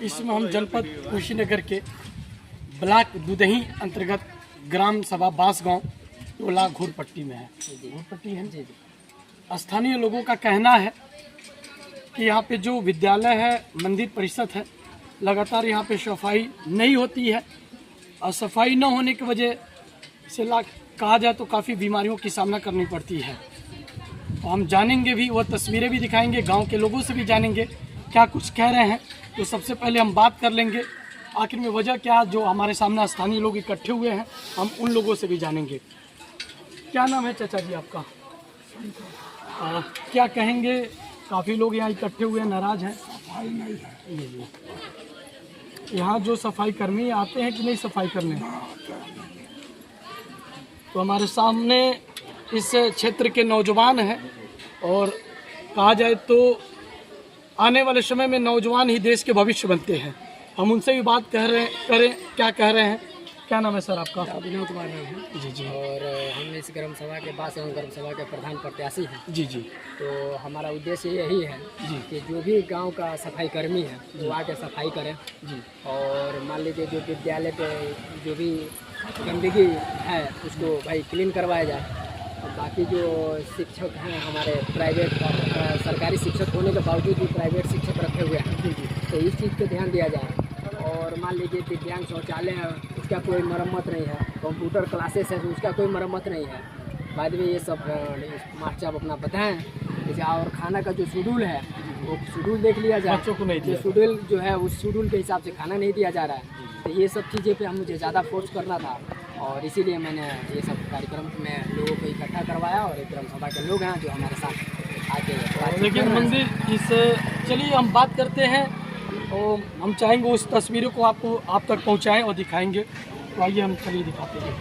इसमें हम जनपद कुशीनगर के ब्लॉक दुदही अंतर्गत ग्राम सभा बांसगांव टोला घोरपट्टी में है। घोरपट्टी है जी। स्थानीय लोगों का कहना है कि यहाँ पे जो विद्यालय है, मंदिर परिषद है, लगातार यहाँ पे सफाई नहीं होती है और सफाई न होने की वजह से कहा जाए तो काफ़ी बीमारियों की सामना करनी पड़ती है। तो हम जानेंगे भी, वह तस्वीरें भी दिखाएंगे, गांव के लोगों से भी जानेंगे क्या कुछ कह रहे हैं। तो सबसे पहले हम बात कर लेंगे आखिर में वजह क्या, जो हमारे सामने स्थानीय लोग इकट्ठे हुए हैं, हम उन लोगों से भी जानेंगे। क्या नाम है चाचा जी आपका? क्या कहेंगे, काफ़ी लोग यहाँ इकट्ठे हुए नाराज हैं। सफाई नहीं है। यहाँ जो सफाई कर्मी आते हैं कि नहीं सफाई करने? तो हमारे सामने इस क्षेत्र के नौजवान हैं और कहा जाए तो आने वाले समय में नौजवान ही देश के भविष्य बनते हैं। हम उनसे भी बात करें क्या कह रहे हैं। क्या नाम है सर आपका? विनोद कुमार नाम है जी जी। और हम इस ग्राम सभा के पास एवं ग्राम सभा के प्रधान प्रत्याशी हैं। जी जी। तो हमारा उद्देश्य यही है जी कि जो भी गांव का सफाई कर्मी है वो आके सफाई करें जी। और मान लीजिए जो विद्यालय पे जो भी गंदगी है उसको भाई क्लीन करवाया जाए। और बाकी जो शिक्षक हैं हमारे प्राइवेट सरकारी शिक्षक होने के बावजूद भी प्राइवेट शिक्षक रखे हुए हैं, तो इस चीज़ पे ध्यान दिया जाए। और मान लीजिए दिव्यांग शौचालय है, उसका कोई मरम्मत नहीं है, कंप्यूटर क्लासेस है तो उसका कोई मरम्मत नहीं है। बाद में ये सब मास्टर आप अपना बताएं जैसे। और खाना का जो शेड्यूल है वो शेड्यूल देख लिया जाए। बच्चों को नहीं दिया, शेड्यूल जो है उस शेड्यूल के हिसाब से खाना नहीं दिया जा रहा है। तो ये सब चीज़ें पे हम मुझे ज़्यादा फोर्स करना था और इसीलिए मैंने ये सब कार्यक्रम में लोगों को इकट्ठा करवाया। और एक ग्राम सभा के लोग हैं जो हमारे साथ आके लेकिन मंदिर इस चलिए हम बात करते हैं और हम चाहेंगे उस तस्वीरों को आप तक पहुंचाएं और दिखाएंगे। तो आइए हम चलिए दिखाते हैं।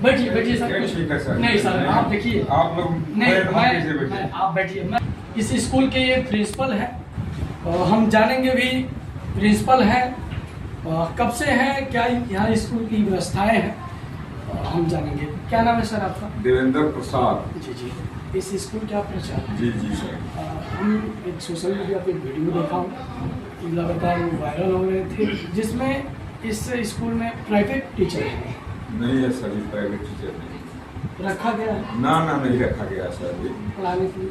बैठिए बैठिए सर। नहीं सर आप देखिए, आप लोग नहीं आप बैठिए। मैं इस स्कूल के ये प्रिंसिपल हैं और हम जानेंगे भी प्रिंसिपल हैं कब से हैं, क्या यहाँ स्कूल की व्यवस्थाएं हैं, हम जानेंगे। क्या नाम है सर आपका? देवेंद्र प्रसाद। जी जी। इस स्कूल के आप प्रचार? जी जी सर। हम एक सोशल मीडिया पे वीडियो देखा हूँ, लगातार वायरल हो रहे थे, जिसमें इस स्कूल में प्राइवेट टीचर है। नहीं है सर, प्राइवेट टीचर नहीं रखा गया है? ना नहीं रखा गया सर। पढ़ाने की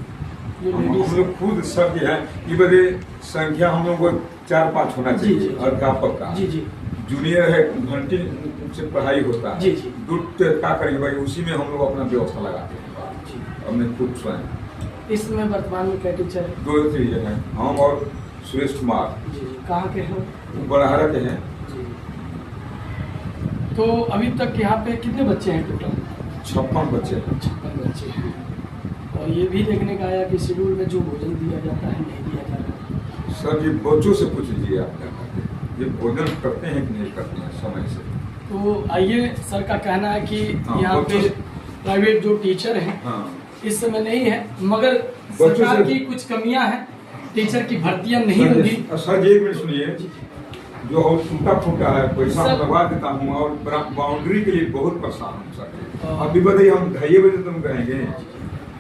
जो हम लेडीज लोग खुद सब जो है ये बड़े संख्या हम लोग को 4-5 होना जी, चाहिए। जी, और अध्यापक का जी जी जूनियर है, घंटे से पढ़ाई होता है। जी, जी। दूध क्या करेंगे भाई, उसी में हम लोग अपना व्यवस्था लगाते हैं जी। हमने खुद स्वयं। इसमें वर्तमान में क्या टीचर है? 2 टीचर हैं, हम और सुरेश कुमार। जी जी। कहाँ के हैं? बड़हरा के हैं। जी। तो अभी तक यहाँ पे कितने बच्चे हैं टोटल? 56 बच्चे हैं। 56 बच्चे हैं। और ये भी देखने का आया कि शेड्यूल में जो भोजन दिया जाता है नहीं दिया जाता है। सर ये बच्चों से पूछ लीजिए आप, ये भोजन करते हैं कि नहीं करते हैं समय से। तो आइए, सर का कहना है कि हाँ, यहाँ पे बच्चों प्राइवेट जो टीचर हैं हाँ इस समय नहीं है, मगर बच्चों सरकार से- की कुछ कमियां हैं, टीचर की भर्तियां नहीं होगी। सर एक मिनट सुनिए, जो और टूटा फूटा है पैसा सर- लगवा देता हूँ और बाउंड्री के लिए बहुत परेशान हूँ सर। हाँ। अभी बताइए हम 2:30 बजे तुम कहेंगे।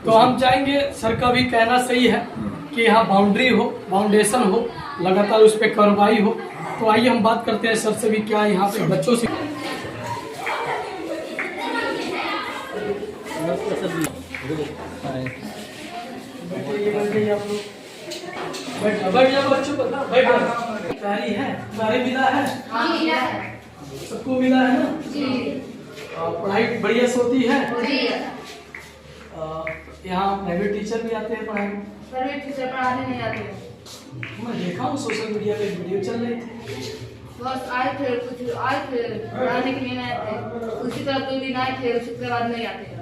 तो हम चाहेंगे, सर का भी कहना सही है कि यहाँ बाउंड्री हो, फाउंडेशन हो, लगातार उस पर कार्रवाई हो। तो आइए हम बात करते हैं सर से भी, क्या यहाँ पे बच्चों से बैठ जाओ बच्चों को ना, बैठ जाओ। तैयारी है, तुम्हारी मिला है? सबको मिला है ना? पढ़ाई बढ़िया से होती है? यहाँ प्राइवेट टीचर भी आते हैं पढ़ाने? प्राइवेट टीचर पढ़ाने नहीं आते हैं। मैं देखा हूँ सोशल मीडिया पे वीडियो चल रही थी। बस आए थे, कुछ आए थे पढ़ाने के लिए नहीं आए थे, उसी तरह 2 दिन आए थे, उसके बाद नहीं आते हैं।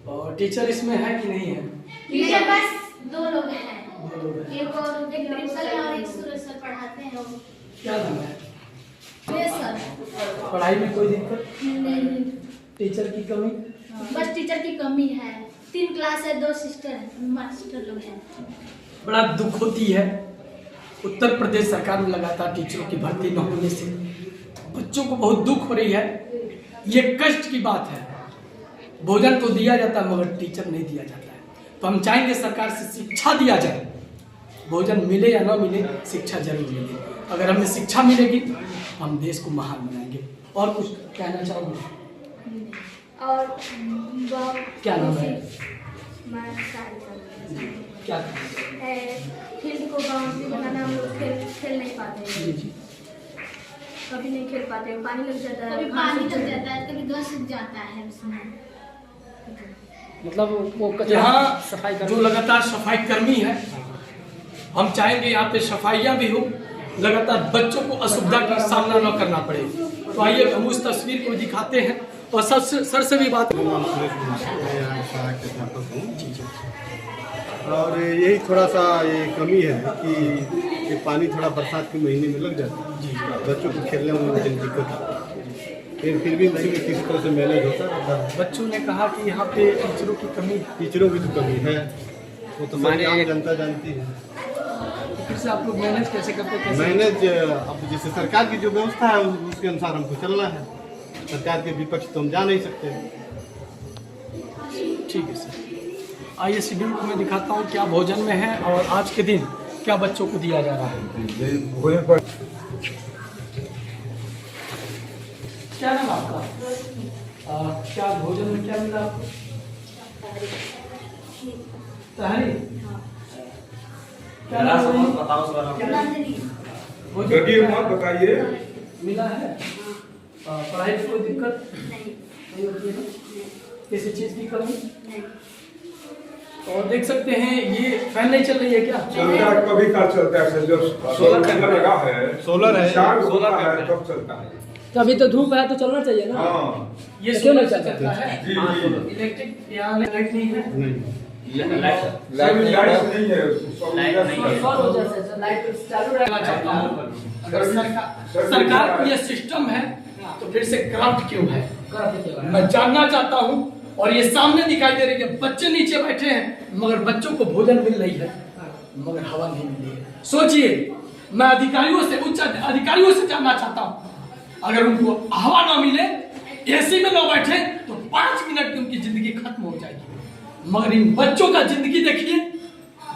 और टीचर इसमें है कि नहीं है? टीचर बस 2 लोग हैं, दो लोग हैं। एक और एक प्रिंसिपल है और एक सूरज सर पढ़ाते हैं। वो क्या नाम है? सर पढ़ाई में कोई दिक्कत? नहीं, टीचर की कमी? बस टीचर की कमी है। 3 क्लास है, 2 सिस्टर मास्टर लोग हैं। बड़ा दुख होती है उत्तर प्रदेश सरकार में लगातार टीचरों की भर्ती न होने से बच्चों को बहुत दुख हो रही है। ये कष्ट की बात है। भोजन तो दिया जाता है मगर टीचर नहीं दिया जाता है। तो हम चाहेंगे सरकार से शिक्षा दिया जाए, भोजन मिले या ना मिले शिक्षा जरूर मिले। अगर हमें शिक्षा मिलेगी तो हम देश को महान बनाएंगे। और कुछ कहना चाहोगे? और क्या नाम है? क्या फील्ड को बाउंड्री बनाना, हम लोग खेल नहीं पाते जी जी कभी नहीं खेल पाते, पानी लग जाता है, कभी पानी लग जाता है, कभी घास सूख जाता है उसमें। मतलब वो कचरा यहाँ सफाई जो लगातार सफाई कर्मी है, हम चाहेंगे यहाँ पे सफाइयाँ भी हो, लगातार बच्चों को असुविधा का सामना न करना पड़े। तो आइए हम उस तस्वीर को दिखाते हैं और सर से भी बात। मैं यहाँ सहायक अध्यापक हूँ और यही थोड़ा सा ये कमी है कि ये पानी थोड़ा बरसात के महीने में लग जाता है, बच्चों को खेलने में मुझे दिक्कत, फिर भी नहीं किसी तरह से मैनेज होता रहता है। बच्चों ने कहा कि यहाँ पे टीचरों की कमी, टीचरों की तो कमी है, वो तो सारी आम जनता जानती है। फिर से आप लोग मैनेज कैसे करते हैं? मैनेज अब जैसे सरकार की जो व्यवस्था है उसके अनुसार हमको चलना है, सरकार के विपक्ष तो हम जा नहीं सकते। ठीक है सर, आइए शेड्यूल को मैं दिखाता हूँ क्या भोजन में है और आज के दिन क्या बच्चों को दिया जा रहा है। भोजन पर क्या नाम आपका? क्या भोजन में क्या मिला आपको? तहरी? क्या नाम है? जगह मत बताइए। मिला है? पढ़ाई में कोई दिक्कत नहीं होती है? किसी चीज की कमी? और देख सकते हैं ये फैन नहीं चल रही है क्या? चलता है, कभी का चलता है, जब सोलर लगा है, सोलर है, सोलर है तब चलता है। तो अभी तो धूप है तो चलना चाहिए ना। हाँ ये क्यों नहीं सोलर से चलता चलता है? जी जी। इलेक्ट्रिक यहाँ लाइट नहीं है? नहीं लाइट नहीं है, सौर ऊर्जा से लाइट चालू कहना चाहता हूँ, अगर सरकार को ये सिस्टम है तो फिर से करप्ट क्यों है? रहेगा। मैं जानना चाहता हूँ। और ये सामने दिखाई दे रही है बच्चे नीचे बैठे हैं मगर बच्चों को भोजन मिल रही है मगर हवा नहीं मिल रही है। सोचिए, मैं अधिकारियों से, उच्च अधिकारियों से जानना चाहता हूँ, अगर उनको हवा ना मिले, एसी में ना बैठे तो 5 मिनट में उनकी जिंदगी खत्म हो जाएगी। मगर इन बच्चों का जिंदगी देखिए,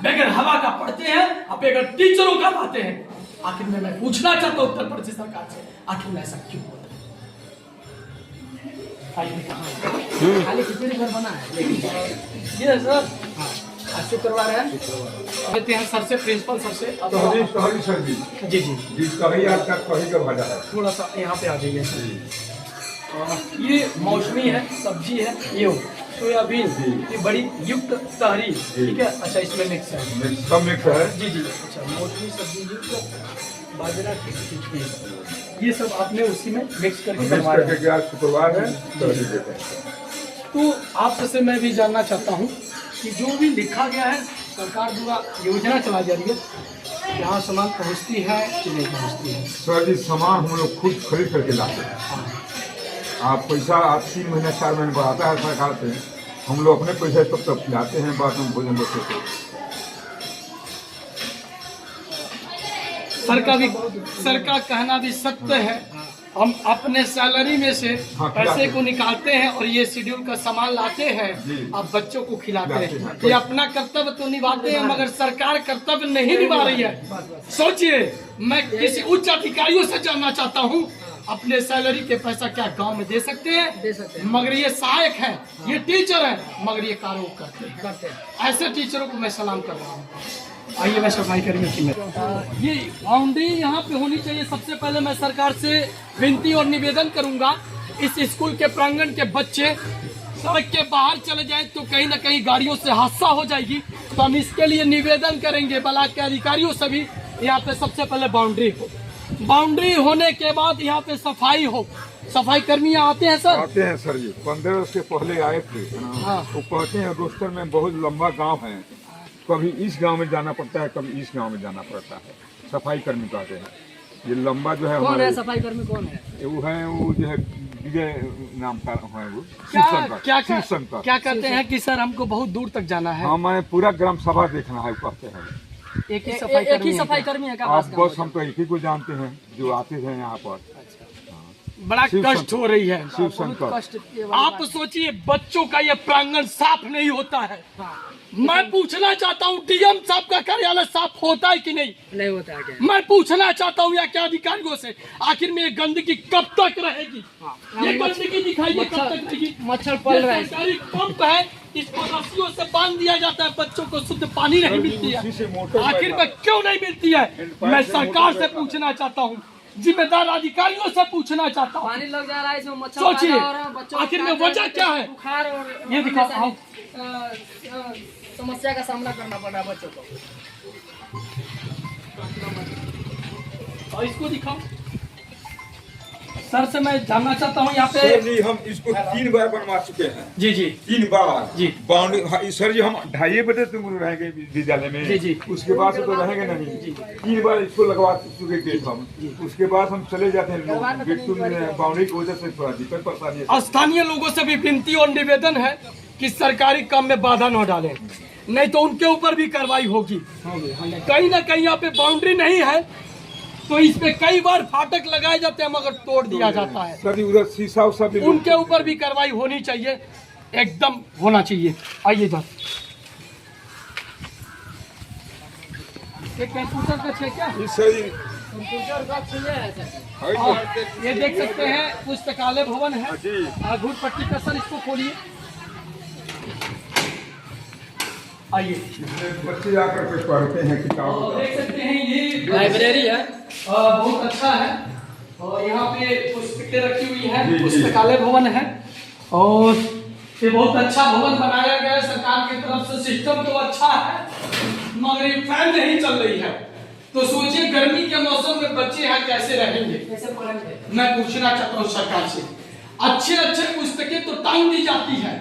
बगैर हवा का पढ़ते हैं, अब बगैर टीचरों का पाते हैं। आखिर में मैं पूछना चाहता हूँ उत्तर प्रदेश सरकार से, आखिर में ऐसा क्यों होता है? खाली खिचड़ी घर बना है। ये सर आज शुक्रवार है, कहते हैं सर से, प्रिंसिपल सर से। तहरी सर जी जी जी जी, कभी आज तक कभी का भाजा है। थोड़ा सा यहाँ पे आ जाइए सर। ये मौसमी है, सब्जी है, ये सोयाबीन, ये बड़ी युक्त तहरी, ठीक है। अच्छा, इसमें मिक्स है, सब मिक्स है। जी जी। अच्छा, मौसमी सब्जी युक्त बाजरा की खिचड़ी, ये सब आपने उसी में मिक्स करके बनवाया। आज शुक्रवार है, तहरी देते हैं। तो आपसे मैं भी जानना चाहता हूँ कि जो भी लिखा गया है, सरकार द्वारा योजना चलाई जा रही है, यहाँ सामान पहुँचती है कि नहीं पहुँचती है? सर जी, सामान हम लोग खुद खरीद करके लाते हैं। आप पैसा आप 3 महीने 4 महीने बढ़ाता है सरकार से, हम लोग अपने पैसे तब खिलाते हैं, बाद में भोजन देते हैं। सर का कहना भी सत्य है, हम अपने सैलरी में से पैसे को निकालते हैं और ये शेड्यूल का सामान लाते हैं, अब बच्चों को खिलाते हैं। ये अपना कर्तव्य तो निभाते हैं मगर सरकार कर्तव्य नहीं निभा रही है। सोचिए, मैं किसी उच्च अधिकारियों से जानना चाहता हूँ, अपने सैलरी के पैसा क्या गांव में दे सकते हैं? दे सकते हैं। मगर ये सहायक है, ये टीचर है, मगर ये कार्य करते हैं। ऐसे टीचरों को मैं सलाम कर रहा हूँ। आइए मैं सफाई कर्मी की ये बाउंड्री यहाँ पे होनी चाहिए। सबसे पहले मैं सरकार से विनती और निवेदन करूंगा, इस स्कूल के प्रांगण के बच्चे सड़क के बाहर चले जाएं तो कहीं ना कहीं गाड़ियों से हादसा हो जाएगी। तो हम इसके लिए निवेदन करेंगे ब्लॉक के अधिकारियों से भी, यहाँ पे सबसे पहले बाउंड्री हो, बाउंड्री होने के बाद यहाँ पे सफाई हो। सफाई कर्मी आते हैं सर? आते हैं सर जी, 15 से पहले आए थे। वो कहते हैं रोस्टर में बहुत लंबा गांव है, कभी इस गांव में जाना पड़ता है, कभी इस गांव में जाना पड़ता है। सफाई कर्मी कहते हैं, ये लंबा जो है। कौन है सफाई कर्मी? कौन है वो है? वो जो है विजय नाम का है, वो क्या कहते हैं कि सर हमको बहुत दूर तक जाना है, हमें पूरा ग्राम सभा देखना है, कहते हैं। एक ही सफाई कर्मी है क्या? आप बस हम तो एक ही को जानते हैं जो आते हैं यहाँ पर। बड़ा शिव कष्ट संकट। हो रही है। शिव शंकर कष्ट की वाली आप सोचिए बच्चों का ये प्रांगण साफ नहीं होता है। मैं पूछना चाहता हूँ डीएम साहब का कार्यालय साफ होता है कि नहीं? नहीं होता है क्या? मैं पूछना चाहता हूँ या क्या अधिकारियों से, आखिर में ये गंदगी कब तक रहेगी? ये गंदगी दिखाइए कब तक रहेगी? मच्छर पल रहा ये है। सरकारी पंप है, इसको रस्सियों से बांध दिया जाता है, बच्चों को शुद्ध पानी नहीं मिलती उसी से है। मोटर आखिर में क्यों नहीं मिलती है? मैं सरकार से पूछना चाहता हूँ, जिम्मेदार अधिकारियों से पूछना चाहता हूँ। पानी लग जा रहा है, इसमें मच्छर सोचिए, पैदा हो रहा है, बच्चों को आखिर में काट वजह रहे हैं, क्या है? बुखार और ये दिखाओ, आओ। समस्या का सामना करना पड़ रहा है बच्चों को। और इसको दिखाओ। सर से मैं जानना चाहता हूँ यहाँ पे। सर जी हम इसको 3 बार बनवा चुके हैं। जी जी 3 बार जी। बाउंड्री सर जी हम 2:30 बजे तुम रहेंगे विद्यालय में। जी, जी। उसके बाद से तो रहेंगे नहीं। 3 बार इसको लगवा चुके गेट हम। उसके बाद हम चले जाते हैं लोग गेट टू में, बाउंड्री की वजह से थोड़ा दिक्कत परेशानी है। स्थानीय लोगों से भी विनती और निवेदन है कि सरकारी काम में बाधा न डालें, नहीं तो उनके ऊपर भी कार्रवाई होगी। कहीं ना कहीं यहाँ पे बाउंड्री नहीं है तो इस पे कई बार फाटक लगाए जाते हैं मगर तोड़ दिया जाता है। सर जी उधर शीशा उसा भी उनके ऊपर भी कार्रवाई होनी चाहिए, एकदम होना चाहिए। आइए सर, ये कंप्यूटर का है क्या? इस सर जी कंप्यूटर का चाहिए है सर। है और जी। ये देख सकते हैं पुस्तकालय भवन है, जी। घूट पट्टी का। सर इसको खोलिए, आइए। बच्चे आकर के पढ़ते हैं और किताब। देख सकते हैं ये लाइब्रेरी है। बहुत अच्छा है और यहाँ पे पुस्तकें रखी हुई जी, हैं। जी। पुस्तकालय भवन है और ये बहुत अच्छा भवन बनाया गया है सरकार की तरफ से। सिस्टम तो अच्छा है मगर ये फैन नहीं चल रही है, तो सोचिए गर्मी के मौसम में बच्चे यहाँ कैसे रहेंगे? कैसे पढ़ेंगे? मैं पूछना चाहता हूँ सरकार से, अच्छे अच्छे पुस्तकें तो टांग दी जाती है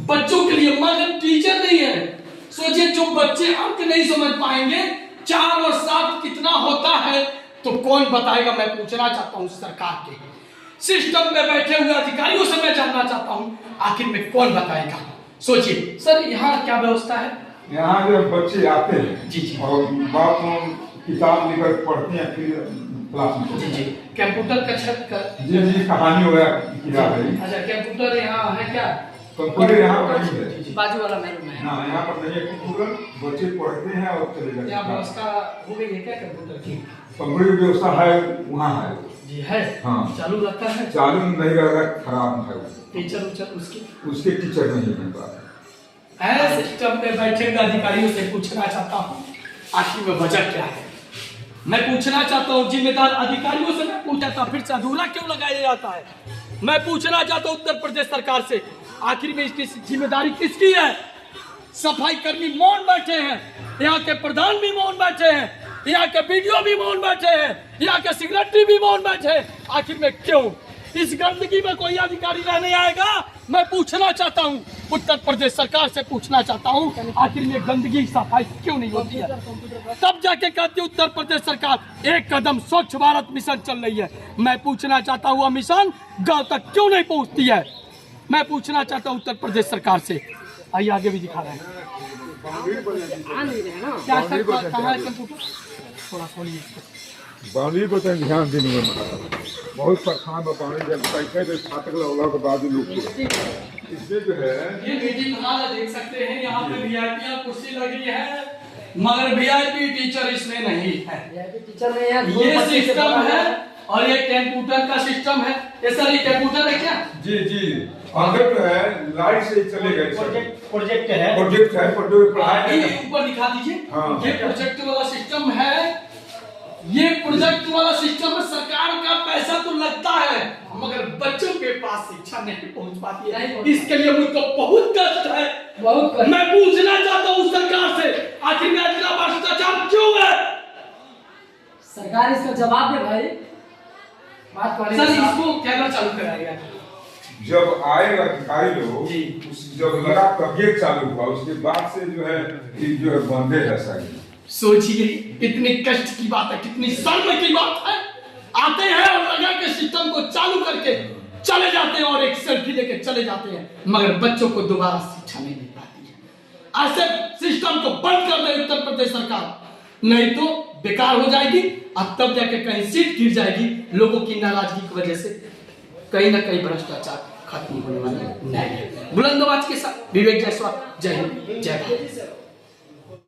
बच्चों के लिए मगर टीचर नहीं है। सोचिए जो बच्चे अंक नहीं समझ पाएंगे, 4 और 7 कितना होता है तो कौन बताएगा? मैं पूछना चाहता हूँ सरकार के सिस्टम में बैठे हुए अधिकारियों से मैं जानना चाहता हूँ, आखिर में कौन बताएगा? सोचिए सर, यहाँ क्या व्यवस्था है? यहाँ जो बच्चे आते हैं जी, जी। और बाप किताब लेकर पढ़ते हैं, फिर क्लास में जी जी कंप्यूटर का छत का। जी जी कहानी वगैरह किताब है। अच्छा कंप्यूटर यहाँ है क्या? कंप्यूटर यहाँ पर नहीं है। बाजू वाला मेरे में है। हाँ यहाँ पर नहीं है कंप्यूटर, बच्चे पढ़ते हैं और चले जाते यहाँ हैं। व्यवस्था हो गई है क्या कंप्यूटर की? कंप्यूटर की व्यवस्था है वहाँ है। जी है। हाँ। चालू रहता है? चालू नहीं रह रहा, खराब है। टीचर उचर उसकी उसके टीचर नहीं है बात। सिस्टम में बैठे हुए अधिकारियों से पूछना चाहता हूँ आखिर में वजह क्या है? मैं पूछना चाहता हूँ जिम्मेदार अधिकारियों से। मैं पूछा था फिर से अधूरा क्यों लगाया जाता है? मैं पूछना चाहता हूँ उत्तर प्रदेश सरकार से, आखिर में इसकी जिम्मेदारी किसकी है? सफाई कर्मी मौन बैठे हैं, यहाँ के प्रधान भी मौन बैठे हैं, यहाँ के बीडीओ भी मौन बैठे हैं, यहाँ के सेक्रेटरी भी मौन बैठे हैं। आखिर में क्यों? इस गंदगी में कोई अधिकारी रहने आएगा? मैं पूछना चाहता हूँ उत्तर प्रदेश सरकार से पूछना चाहता हूँ आखिर में गंदगी सफाई क्यों नहीं होती है? तब जाके कहती है उत्तर प्रदेश सरकार एक कदम स्वच्छ भारत मिशन चल रही है। मैं पूछना चाहता हूँ वह मिशन गांव तक क्यों नहीं पहुँचती है? मैं पूछना चाहता हूँ उत्तर प्रदेश सरकार से। आइए आगे भी दिखा रहे हैं आ नहीं रहे ना। क्या सर कहाँ है कंप्यूटर? थोड़ा खोलिए। बाउंड्री को तो ध्यान देने में बहुत परेशान है। बाउंड्री जब पैसे तो फाटक लगा के बाद लोग इसमें जो है ये मीटिंग हॉल है, देख सकते हैं यहाँ पे वीआईपी कुर्सी लगी है मगर वीआईपी टीचर इसमें नहीं है। टीचर नहीं है। ये सिस्टम है और ये कंप्यूटर का सिस्टम है। ये सर ये कंप्यूटर है क्या? जी जी अंदर जो है लाइट से चलेगा। प्रोजेक्ट है। प्रोजेक्ट है, प्रोजेक्ट पढ़ाई ये ऊपर दिखा दीजिए। हाँ। ये प्रोजेक्ट वाला सिस्टम है। ये प्रोजेक्ट वाला सिस्टम में सरकार का पैसा तो लगता है मगर बच्चों के पास शिक्षा नहीं पहुंच पाती है। इसके लिए मुझको बहुत कष्ट है, बहुत कष्ट। मैं पूछना चाहता हूँ सरकार से आखिर में इतना भ्रष्टाचार क्यों है? सरकार इसका जवाब दे भाई। बात करें सर इसको कैमरा चालू कराएगा। जब आएगा अधिकारी लोग जी। जब लगा तबियत चालू हुआ उसके बाद से जो है कि जो है बंदे है सारी। सोचिए कितनी कष्ट की बात है, कितनी शर्म की बात है। आते हैं और लगा के सिस्टम को चालू करके चले जाते हैं और एक सेल्फी लेके चले जाते हैं मगर बच्चों को दोबारा शिक्षा नहीं मिल पाती है। ऐसे सिस्टम को बंद कर दे उत्तर प्रदेश सरकार, नहीं तो बेकार हो जाएगी और तब जाके कहीं सीट गिर जाएगी लोगों की नाराजगी की वजह से। कहीं ना कहीं भ्रष्टाचार खत्म होने वाला नहीं है। बुलंद आवाज के साथ विवेक जायसवाल, जय हिंद, जय भारत।